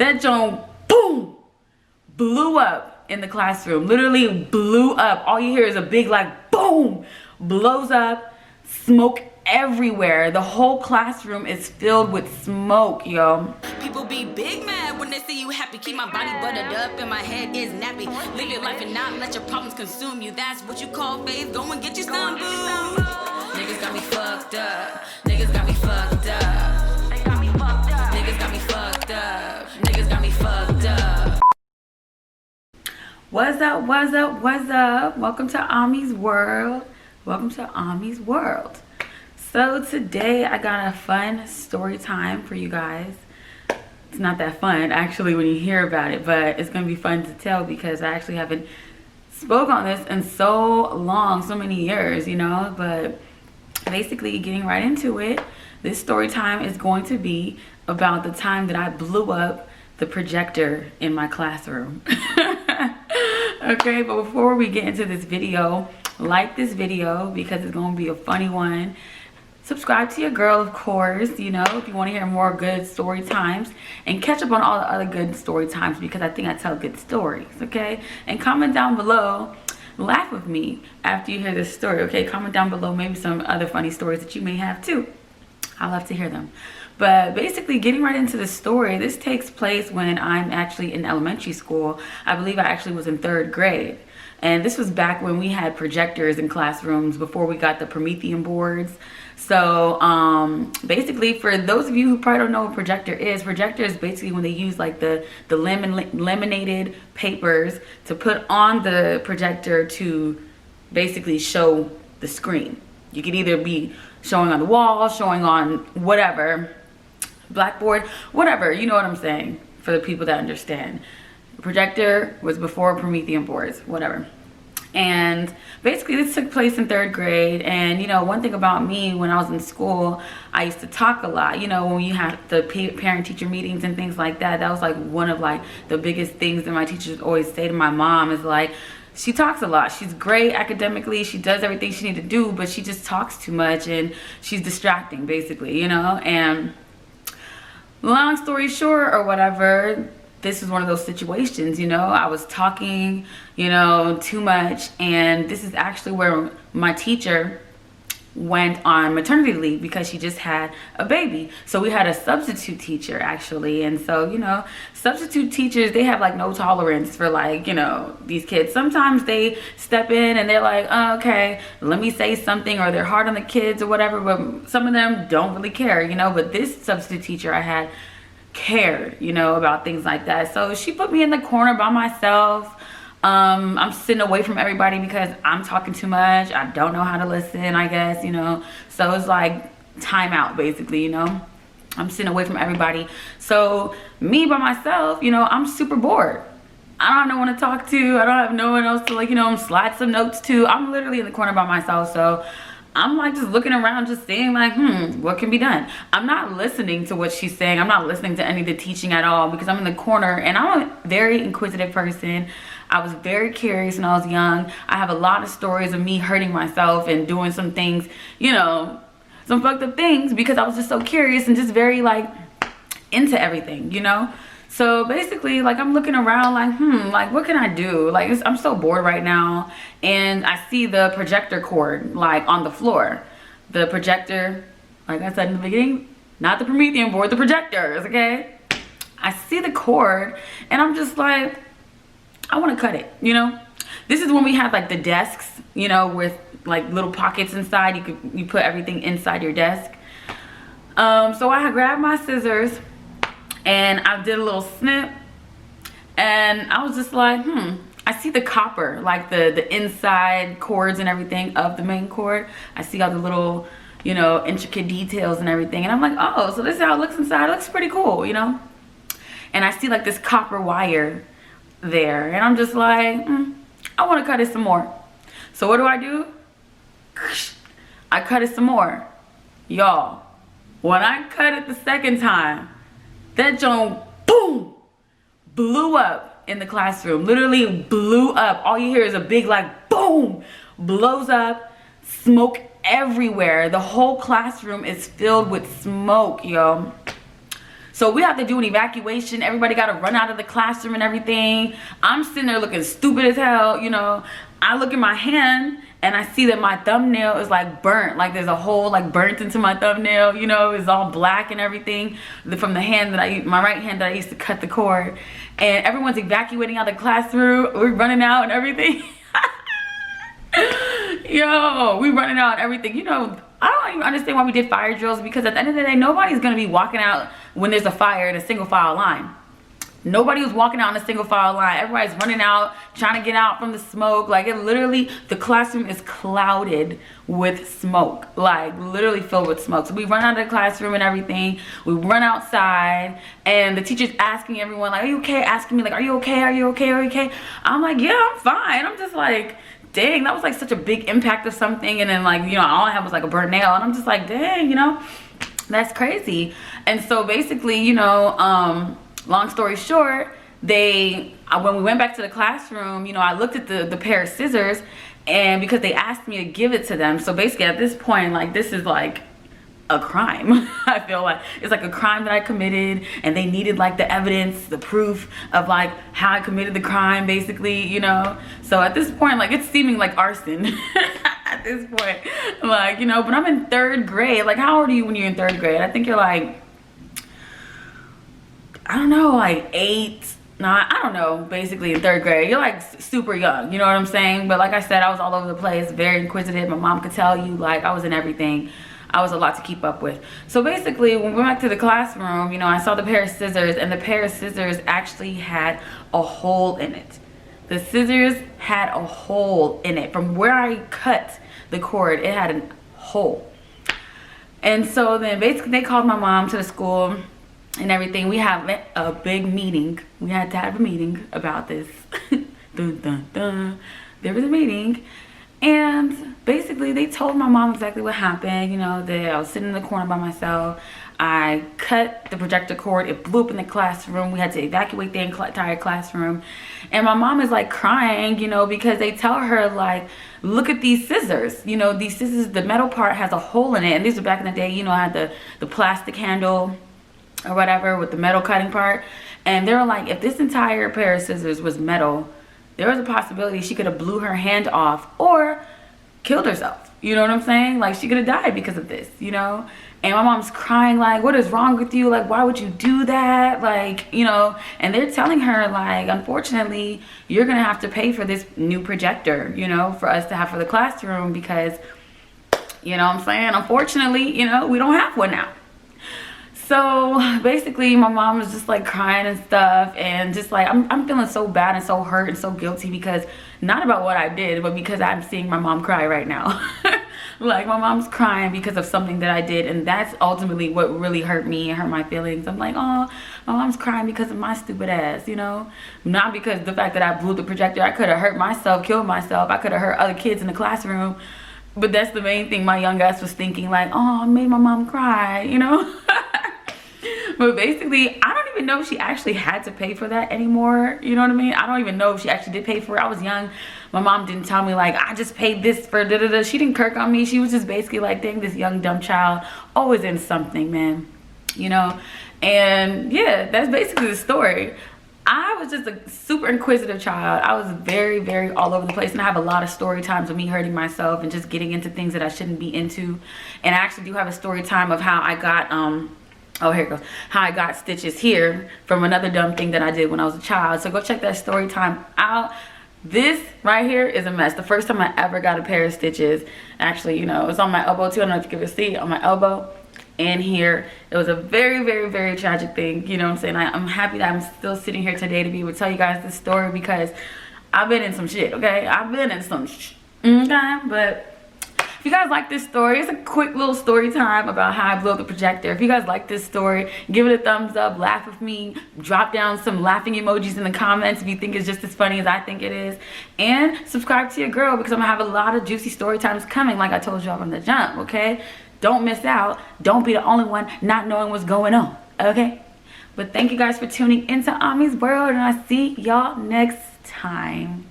That joint, boom, blew up in the classroom. Literally blew up. All you hear is a big like boom, blows up, smoke everywhere. The whole classroom is filled with smoke, yo. People be big mad when they see you happy. Keep my body buttered up and my head is nappy. Live your life and not let your problems consume you. That's what you call faith. Go and get you some boo. Niggas got me fucked up. Niggas got me fucked up. They got me fucked up. Niggas got me fucked up. Niggas got me fucked up. What's up, what's up, what's up? Welcome to Ami's World. Welcome to Ami's World. So today I got a fun story time for you guys. It's not that fun actually when you hear about it, but it's gonna be fun to tell because I actually haven't spoke on this in so long, so many years, you know. But basically, getting right into it, this story time is going to be about the time that I blew up the projector in my classroom. Okay, but before we get into this video, like this video because it's gonna be a funny one. Subscribe to your girl, of course, you know, if you want to hear more good story times, and catch up on all the other good story times because I think I tell good stories, okay? And comment down below, laugh with me after you hear this story, okay? Comment down below maybe some other funny stories that you may have too. I love to hear them. But basically, getting right into the story, this takes place when I'm actually in elementary school. I believe I actually was in 3rd grade. And this was back when we had projectors in classrooms before we got the Promethean boards. So basically, for those of you who probably don't know what projector is basically when they use like the laminated papers to put on the projector to basically show the screen. You could either be showing on the wall, showing on whatever, blackboard, whatever, you know what I'm saying, for the people that understand. Projector was before Promethean boards, whatever. And basically this took place in 3rd grade. And you know, one thing about me when I was in school, I used to talk a lot. You know, when you had the parent teacher meetings and things like that, that was like one of like the biggest things that my teachers always say to my mom is like, she talks a lot. She's great academically. She does everything she needs to do, but she just talks too much and she's distracting basically, you know. And long story short or whatever, this is one of those situations, you know. I was talking, you know, too much, and this is actually where my teacher went on maternity leave because she just had a baby. So we had a substitute teacher actually, and so, you know, substitute teachers, they have like no tolerance for like, you know, these kids. Sometimes they step in and they're like, oh, okay, let me say something, or they're hard on the kids or whatever, but some of them don't really care, you know. But this substitute teacher I had cared, you know, about things like that. So she put me in the corner by myself. I'm sitting away from everybody because I'm talking too much. I don't know how to listen, I guess, you know. So it's like time out basically, you know. I'm sitting away from everybody. So me by myself, you know, I'm super bored. I don't have no one to talk to. I don't have no one else to, like, you know, slide some notes to. I'm literally in the corner by myself. So I'm like just looking around, just seeing like, what can be done? I'm not listening to what she's saying. I'm not listening to any of the teaching at all because I'm in the corner, and I'm a very inquisitive person. I was very curious when I was young. I have a lot of stories of me hurting myself and doing some things, you know, some fucked up things because I was just so curious and just very like into everything, you know. So basically, like, I'm looking around like, like, what can I do? Like, I'm so bored right now. And I see the projector cord, like, on the floor. The projector, like I said in the beginning, not the Promethean board, the projectors, okay? I see the cord, and I'm just like, I want to cut it, you know? This is when we had, like, the desks, you know, with, like, little pockets inside. You put everything inside your desk. So I grabbed my scissors, and I did a little snip, and I was just like, I see the copper, like the inside cords and everything of the main cord. I see all the little, you know, intricate details and everything. And I'm like, oh, so this is how it looks inside. It looks pretty cool, you know? And I see like this copper wire there. And I'm just like, I want to cut it some more. So what do? I cut it some more. Y'all, when I cut it the second time, that joint, boom, blew up in the classroom. Literally blew up. All you hear is a big like boom, blows up, smoke everywhere. The whole classroom is filled with smoke, yo. So we have to do an evacuation. Everybody got to run out of the classroom and everything. I'm sitting there looking stupid as hell, you know. I look at my hand and I see that my thumbnail is like burnt. Like there's a hole like burnt into my thumbnail, you know. It's all black and everything from the hand that my right hand that I used to cut the cord. And everyone's evacuating out of the classroom. We're running out and everything. Yo, we running out and everything. You know, I don't even understand why we did fire drills, because at the end of the day, nobody's gonna be walking out when there's a fire in a single file line. Nobody was walking out in a single file line. Everybody's running out, trying to get out from the smoke. Like, it literally, the classroom is clouded with smoke, like literally filled with smoke. So we run out of the classroom and everything. We run outside and the teacher's asking everyone, like, are you okay? Asking me like, are you okay? Are you okay? Are you okay? I'm like, yeah, I'm fine. I'm just like, dang, that was like such a big impact of something. And then, like, you know, all I had was like a burnt nail. And I'm just like, dang, you know, that's crazy. And so basically, you know, long story short, when we went back to the classroom, you know, I looked at the pair of scissors, and because they asked me to give it to them. So basically at this point, like, this is like a crime. I feel like it's like a crime that I committed, and they needed like the evidence, the proof of like how I committed the crime, basically, you know. So at this point, like, it's seeming like arson at this point, like, you know. But I'm in 3rd grade. Like, how old are you when you're in 3rd grade? I think you're like, I don't know, like 8, 9, I don't know, basically in 3rd grade. You're like super young, you know what I'm saying? But like I said, I was all over the place, very inquisitive. My mom could tell you, like, I was in everything. I was a lot to keep up with. So basically, when we went back to the classroom, you know, I saw the pair of scissors, and the pair of scissors actually had a hole in it. The scissors had a hole in it. From where I cut the cord, it had a hole. And so then basically they called my mom to the school and everything. We have a big meeting. We had to have a meeting about this. Dun, dun, dun. There was a meeting, and basically they told my mom exactly what happened. You know, that I was sitting in the corner by myself. I cut the projector cord. It blew up in the classroom. We had to evacuate the entire classroom. And my mom is like crying, you know, because they tell her, like, look at these scissors. You know, these scissors, the metal part has a hole in it. And these are back in the day, you know, I had the plastic handle or whatever with the metal cutting part. And they were like, if this entire pair of scissors was metal, there was a possibility she could have blew her hand off or killed herself. You know what I'm saying? Like, she could have died because of this, you know? And my mom's crying, like, what is wrong with you? Like, why would you do that? Like, you know, and they're telling her, like, unfortunately, you're going to have to pay for this new projector, you know, for us to have for the classroom, because, you know what I'm saying? Unfortunately, you know, we don't have one now. So basically my mom was just like crying and stuff, and just like I'm feeling so bad and so hurt and so guilty, because not about what I did, but because I'm seeing my mom cry right now. Like, my mom's crying because of something that I did, and that's ultimately what really hurt me and hurt my feelings. I'm like, oh, my mom's crying because of my stupid ass, you know, not because of the fact that I blew the projector. I could have hurt myself, killed myself. I could have hurt other kids in the classroom, but that's the main thing my young ass was thinking, like, oh, I made my mom cry, you know. But basically, I don't even know if she actually had to pay for that anymore. You know what I mean? I don't even know if she actually did pay for it. I was young. My mom didn't tell me, like, I just paid this for da-da-da. She didn't kirk on me. She was just basically like, dang, this young, dumb child, always in something, man. You know? And yeah, that's basically the story. I was just a super inquisitive child. I was very, very all over the place. And I have a lot of story times of me hurting myself and just getting into things that I shouldn't be into. And I actually do have a story time of how I got, oh, here it goes. How I got stitches here from another dumb thing that I did when I was a child. So go check that story time out. This right here is a mess. The first time I ever got a pair of stitches, actually, you know, it's on my elbow too. I don't know if you can see, on my elbow and here. It was a very, very, very tragic thing. You know what I'm saying? I'm happy that I'm still sitting here today to be able to tell you guys this story, because I've been in some shit, okay? I've been in some shit, okay? But if you guys like this story, it's a quick little story time about how I blew up the projector. If you guys like this story, give it a thumbs up, laugh with me, drop down some laughing emojis in the comments if you think it's just as funny as I think it is. And subscribe to your girl, because I'm gonna have a lot of juicy story times coming, like I told y'all from the jump, okay? Don't miss out. Don't be the only one not knowing what's going on, okay? But thank you guys for tuning into Ami's World, and I'll see y'all next time.